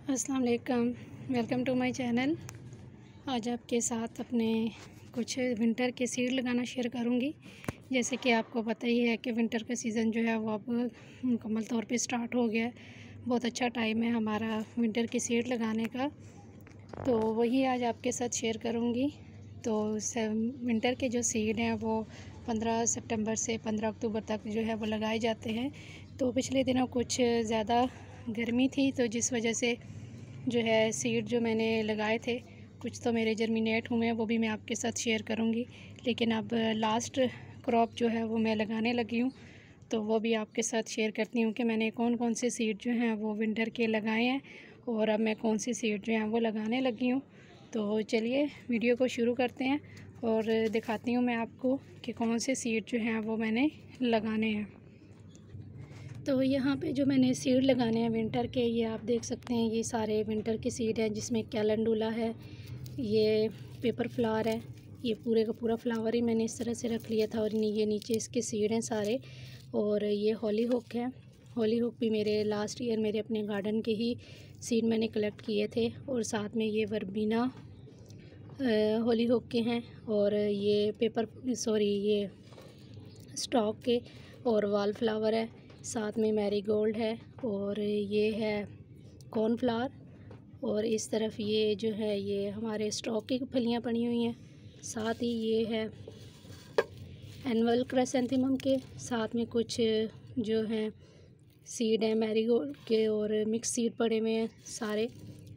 अस्सलाम वालेकुम, welcome to my channel. आज आपके साथ अपने कुछ विंटर के सीड लगाना शेयर करूंगी। जैसे कि आपको पता ही है कि विंटर का सीज़न जो है वो अब मुकम्मल तौर पे स्टार्ट हो गया है। बहुत अच्छा टाइम है हमारा विंटर के सीड लगाने का, तो वही आज आपके साथ शेयर करूंगी। तो विंटर के जो सीड हैं वो 15 सितंबर से 15 अक्टूबर तक जो है वो लगाए जाते हैं। तो पिछले दिनों कुछ ज़्यादा गर्मी थी, तो जिस वजह से जो है सीड जो मैंने लगाए थे कुछ तो मेरे जर्मिनेट हुए हैं, वो भी मैं आपके साथ शेयर करूंगी। लेकिन अब लास्ट क्रॉप जो है वो मैं लगाने लगी हूँ, तो वो भी आपके साथ शेयर करती हूँ कि मैंने कौन कौन से सीड जो हैं वो विंटर के लगाए हैं और अब मैं कौन सी सीड जो हैं वो लगाने लगी हूँ। तो चलिए वीडियो को शुरू करते हैं और दिखाती हूँ मैं आपको कि कौन से सीड जो हैं वो मैंने लगाने हैं। तो यहाँ पे जो मैंने सीड लगाने हैं विंटर के, ये आप देख सकते हैं, ये सारे विंटर के सीड हैं, जिसमें कैलेंडुला है, ये पेपर फ्लावर है। ये पूरे का पूरा फ्लावर ही मैंने इस तरह से रख लिया था और ये नीचे इसके सीड हैं सारे। और ये हॉली हुक है। हॉली हुक भी मेरे लास्ट ईयर मेरे अपने गार्डन के ही सीड मैंने कलेक्ट किए थे। और साथ में ये वर्बीना हॉली हुक के हैं, और ये ये स्टॉक के और वाल फ्लावर है। साथ में मैरीगोल्ड है, और ये है कॉर्नफ्लावर। और इस तरफ ये जो है ये हमारे स्टॉक की फलियां पड़ी हुई हैं। साथ ही ये है एनुअल क्राइसैंथेमम के, साथ में कुछ जो हैं सीड हैं मैरीगोल्ड के, और मिक्स सीड पड़े हुए हैं सारे।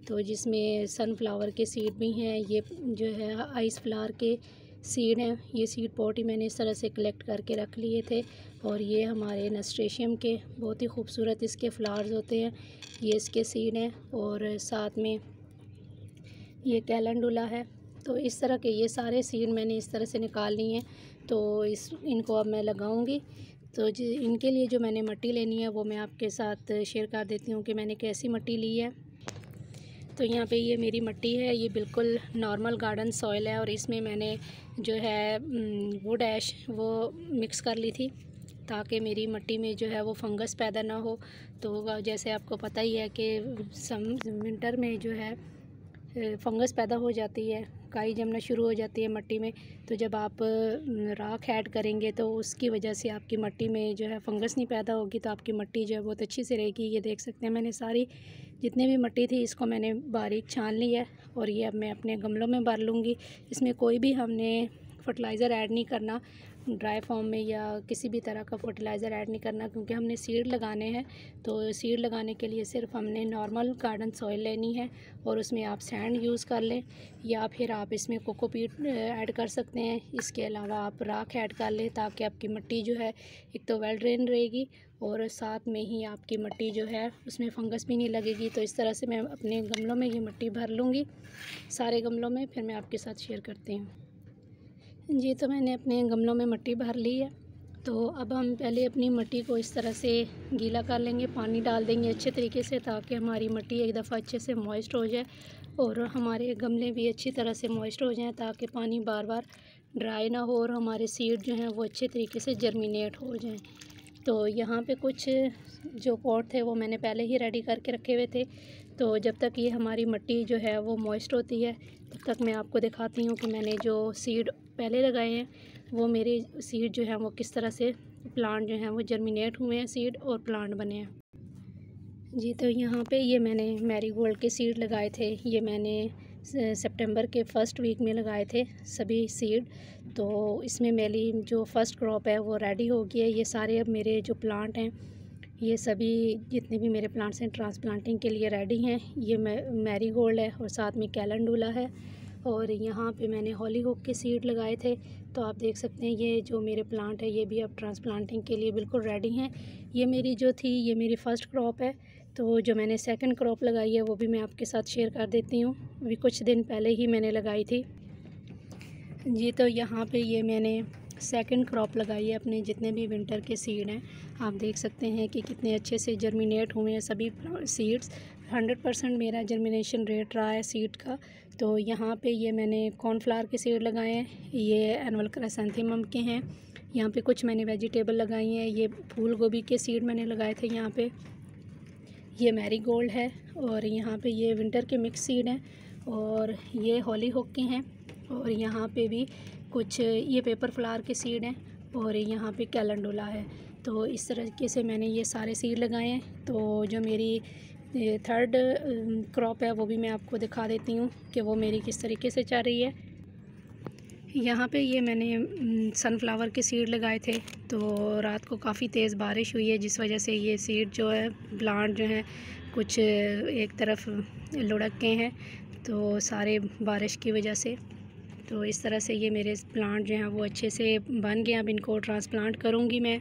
तो जिसमें सनफ्लावर के सीड भी हैं, ये जो है आइस फ्लावर के सीड हैं। ये सीड पॉट ही मैंने इस तरह से कलेक्ट करके रख लिए थे। और ये हमारे नस्ट्रेशियम के बहुत ही खूबसूरत इसके फ्लावर्स होते हैं, ये इसके सीड हैं। और साथ में ये कैलेंडुला है। तो इस तरह के ये सारे सीड मैंने इस तरह से निकाल लिए हैं। तो इनको अब मैं लगाऊंगी। तो इनके लिए जो मैंने मिट्टी लेनी है वो मैं आपके साथ शेयर कर देती हूँ कि मैंने कैसी मिट्टी ली है। तो यहाँ पे ये मेरी मिट्टी है, ये बिल्कुल नॉर्मल गार्डन सॉइल है, और इसमें मैंने जो है वुड ऐश वो मिक्स कर ली थी ताकि मेरी मिट्टी में जो है वो फंगस पैदा ना हो। तो जैसे आपको पता ही है कि विंटर में जो है फंगस पैदा हो जाती है, काई जमना शुरू हो जाती है मिट्टी में। तो जब आप राख ऐड करेंगे तो उसकी वजह से आपकी मिट्टी में जो है फंगस नहीं पैदा होगी, तो आपकी मिट्टी जो है बहुत अच्छी से रहेगी। ये देख सकते हैं मैंने सारी जितनी भी मिट्टी थी इसको मैंने बारीक छान ली है, और ये अब मैं अपने गमलों में भर लूँगी। इसमें कोई भी हमने फर्टिलाइज़र ऐड नहीं करना, ड्राई फॉर्म में या किसी भी तरह का फर्टिलाइज़र ऐड नहीं करना, क्योंकि हमने सीड लगाने हैं। तो सीड लगाने के लिए सिर्फ हमने नॉर्मल गार्डन सॉइल लेनी है, और उसमें आप सैंड यूज़ कर लें, या फिर आप इसमें कोकोपीट ऐड कर सकते हैं। इसके अलावा आप राख ऐड कर लें, ताकि आपकी मिट्टी जो है एक तो वेल ड्रेन रहेगी, और साथ में ही आपकी मिट्टी जो है उसमें फंगस भी नहीं लगेगी। तो इस तरह से मैं अपने गमलों में ये मिट्टी भर लूँगी, सारे गमलों में, फिर मैं आपके साथ शेयर करती हूँ। जी, तो मैंने अपने गमलों में मिट्टी भर ली है। तो अब हम पहले अपनी मिट्टी को इस तरह से गीला कर लेंगे, पानी डाल देंगे अच्छे तरीके से, ताकि हमारी मिट्टी एक दफ़ा अच्छे से मॉइस्ट हो जाए और हमारे गमले भी अच्छी तरह से मॉइस्ट हो जाएं, ताकि पानी बार बार ड्राई ना हो और हमारे सीड जो हैं वो अच्छे तरीके से जर्मिनेट हो जाएं। तो यहाँ पे कुछ जो पॉट थे वो मैंने पहले ही रेडी करके रखे हुए थे। तो जब तक ये हमारी मिट्टी जो है वो मॉइस्ट होती है, तब तक मैं आपको दिखाती हूँ कि मैंने जो सीड पहले लगाए हैं वो मेरे सीड जो हैं वो किस तरह से प्लांट जो हैं वो जर्मिनेट हुए हैं, सीड और प्लांट बने हैं। जी, तो यहाँ पे ये मैंने मैरीगोल्ड के सीड लगाए थे, ये मैंने सितंबर के फर्स्ट वीक में लगाए थे सभी सीड। तो इसमें मेरी जो फर्स्ट क्रॉप है वो रेडी हो गई है। ये सारे अब मेरे जो प्लांट हैं, ये सभी जितने भी मेरे प्लांट्स हैं ट्रांसप्लांटिंग के लिए रेडी हैं। ये मैरीगोल्ड है, और साथ में कैलेंडुला है, और यहाँ पे मैंने हॉली हुक के सीड लगाए थे। तो आप देख सकते हैं ये जो मेरे प्लांट है ये भी अब ट्रांसप्लांटिंग के लिए बिल्कुल रेडी हैं। ये मेरी जो थी ये मेरी फ़र्स्ट क्रॉप है। तो जो मैंने सेकंड क्रॉप लगाई है वो भी मैं आपके साथ शेयर कर देती हूँ, अभी कुछ दिन पहले ही मैंने लगाई थी। जी, तो यहाँ पे ये मैंने सेकंड क्रॉप लगाई है अपने जितने भी विंटर के सीड हैं। आप देख सकते हैं कि कितने अच्छे से जर्मिनेट हुए हैं सभी सीड्स। 100% मेरा जर्मिनेशन रेट रहा है सीड का। तो यहाँ पे ये मैंने कॉर्नफ्लावर के सीड लगाए हैं, ये एनुअल क्राइसैंथेमम के हैं। यहाँ पे कुछ मैंने वेजिटेबल लगाई हैं, ये फूल गोभी के सीड मैंने लगाए थे यहाँ पे। ये मैरीगोल्ड है, और यहाँ पे ये विंटर के मिक्स सीड हैं, और ये हॉलीहॉक के हैं, और यहाँ पे भी कुछ ये पेपर फ्लावर के सीड हैं, और यहाँ पे कैलेंडुला है। तो इस तरीके से मैंने ये सारे सीड लगाए हैं। तो जो मेरी थर्ड क्रॉप है वो भी मैं आपको दिखा देती हूँ कि वो मेरी किस तरीके से चल रही है। यहाँ पे ये मैंने सनफ्लावर के सीड लगाए थे, तो रात को काफ़ी तेज़ बारिश हुई है, जिस वजह से ये सीड जो है प्लांट जो है कुछ एक तरफ लुढ़क गए हैं, तो सारे बारिश की वजह से। तो इस तरह से ये मेरे प्लांट जो हैं वो अच्छे से बन गए। अब इनको ट्रांसप्लांट करूँगी मैं।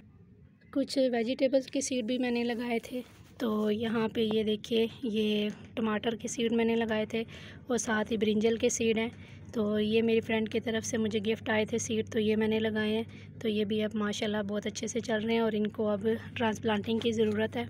कुछ वेजिटेबल्स के सीड भी मैंने लगाए थे। तो यहाँ पे ये देखिए, ये टमाटर के सीड मैंने लगाए थे, और साथ ही ब्रिंजल के सीड हैं। तो ये मेरी फ्रेंड की तरफ से मुझे गिफ्ट आए थे सीड, तो ये मैंने लगाए हैं। तो ये भी अब माशाल्लाह बहुत अच्छे से चल रहे हैं, और इनको अब ट्रांसप्लांटिंग की ज़रूरत है।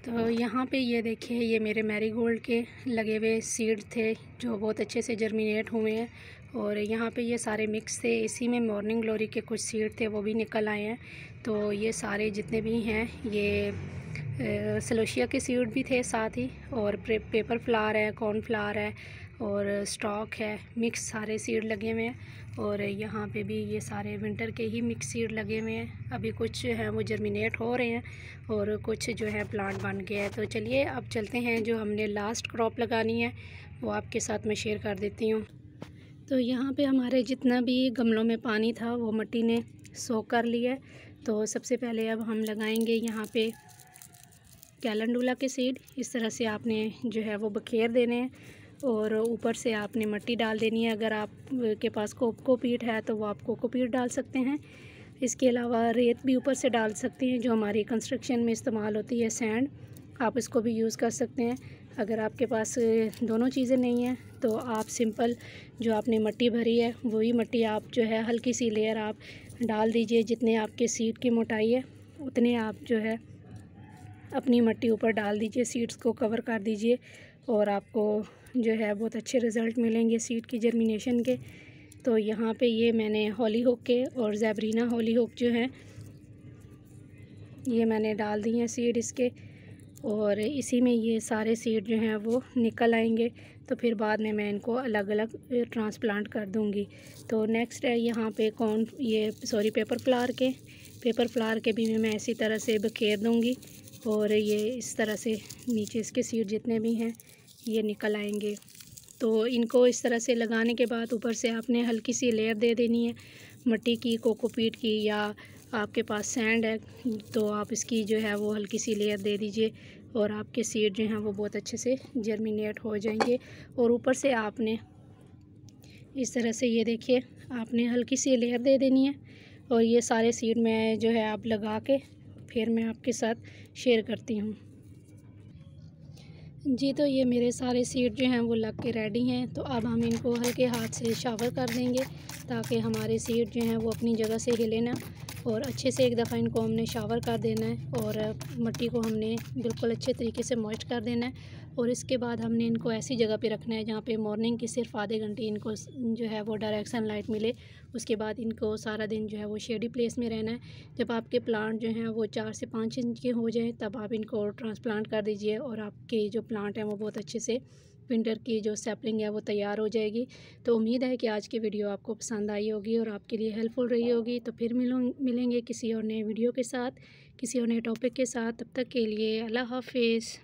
तो यहाँ पे ये देखिए, ये मेरे मैरीगोल्ड के लगे हुए सीड थे जो बहुत अच्छे से जर्मिनेट हुए हैं, और यहाँ पे ये सारे मिक्स थे। इसी में मॉर्निंग ग्लोरी के कुछ सीड थे, वो भी निकल आए हैं। तो ये सारे जितने भी हैं, ये सलोशिया के सीड भी थे साथ ही, और पेपर फ्लावर है, कॉर्न फ्लावर है, और स्टॉक है, मिक्स सारे सीड लगे हुए हैं। और यहाँ पे भी ये सारे विंटर के ही मिक्स सीड लगे हुए हैं। अभी कुछ हैं वो जर्मिनेट हो रहे हैं, और कुछ जो है प्लांट बन गया है। तो चलिए अब चलते हैं, जो हमने लास्ट क्रॉप लगानी है वो आपके साथ मैं शेयर कर देती हूँ। तो यहाँ पे हमारे जितना भी गमलों में पानी था वो मिट्टी ने सोख कर लिया है। तो सबसे पहले अब हम लगाएंगे यहाँ पे कैलेंडुला के सीड। इस तरह से आपने जो है वो बखेर देने हैं, और ऊपर से आपने मिट्टी डाल देनी है। अगर आप के पास कोकोपीट है तो वो आप कोकोपीट डाल सकते हैं। इसके अलावा रेत भी ऊपर से डाल सकते हैं, जो हमारी कंस्ट्रक्शन में इस्तेमाल होती है, सैंड, आप इसको भी यूज़ कर सकते हैं। अगर आपके पास दोनों चीज़ें नहीं हैं तो आप सिंपल जो आपने मिट्टी भरी है वही मिट्टी आप जो है हल्की सी लेयर आप डाल दीजिए। जितने आपके सीड की मोटाई है उतने आप जो है अपनी मिट्टी ऊपर डाल दीजिए, सीड्स को कवर कर दीजिए, और आपको जो है बहुत अच्छे रिज़ल्ट मिलेंगे सीड की जर्मिनेशन के। तो यहाँ पे ये मैंने हॉलीहॉक के और ज़ेबरीना हॉलीहॉक जो हैं ये मैंने डाल दी हैं सीड इसके, और इसी में ये सारे सीड जो हैं वो निकल आएंगे। तो फिर बाद में मैं इनको अलग अलग ट्रांसप्लांट कर दूँगी। तो नेक्स्ट है यहाँ पे पेपर फ्लावर के भी मैं इसी तरह से बखेर दूँगी, और ये इस तरह से नीचे इसके सीड जितने भी हैं ये निकल आएंगे। तो इनको इस तरह से लगाने के बाद ऊपर से आपने हल्की सी लेयर दे देनी है मिट्टी की, कोकोपीट की, या आपके पास सैंड है तो आप इसकी जो है वो हल्की सी लेयर दे दीजिए, और आपके सीड जो हैं वो बहुत अच्छे से जर्मिनेट हो जाएंगे। और ऊपर से आपने इस तरह से ये देखिए, आपने हल्की सी लेयर दे देनी है, और ये सारे सीड में जो है आप लगा के फिर मैं आपके साथ शेयर करती हूँ। जी, तो ये मेरे सारे सीड जो हैं वो लग के रेडी हैं। तो अब हम इनको हल्के हाथ से शावर कर देंगे, ताकि हमारे सीड जो हैं वो अपनी जगह से हिले ना, और अच्छे से एक दफ़ा इनको हमने शावर कर देना है, और मिट्टी को हमने बिल्कुल अच्छे तरीके से मॉइस्ट कर देना है। और इसके बाद हमने इनको ऐसी जगह पे रखना है जहाँ पे मॉर्निंग की सिर्फ आधे घंटे इनको जो है वो डायरेक्ट सनलाइट मिले। उसके बाद इनको सारा दिन जो है वो शेडी प्लेस में रहना है। जब आपके प्लांट जो हैं वो 4 से 5 इंच के हो जाए तब आप इनको ट्रांसप्लांट कर दीजिए, और आपके जो प्लांट हैं वो बहुत अच्छे से विंटर की जो सैपलिंग है वो तैयार हो जाएगी। तो उम्मीद है कि आज की वीडियो आपको पसंद आई होगी और आपके लिए हेल्पफुल रही होगी। तो फिर मिलेंगे किसी और नए वीडियो के साथ, किसी और नए टॉपिक के साथ। तब तक के लिए अल्लाह हाफिज़।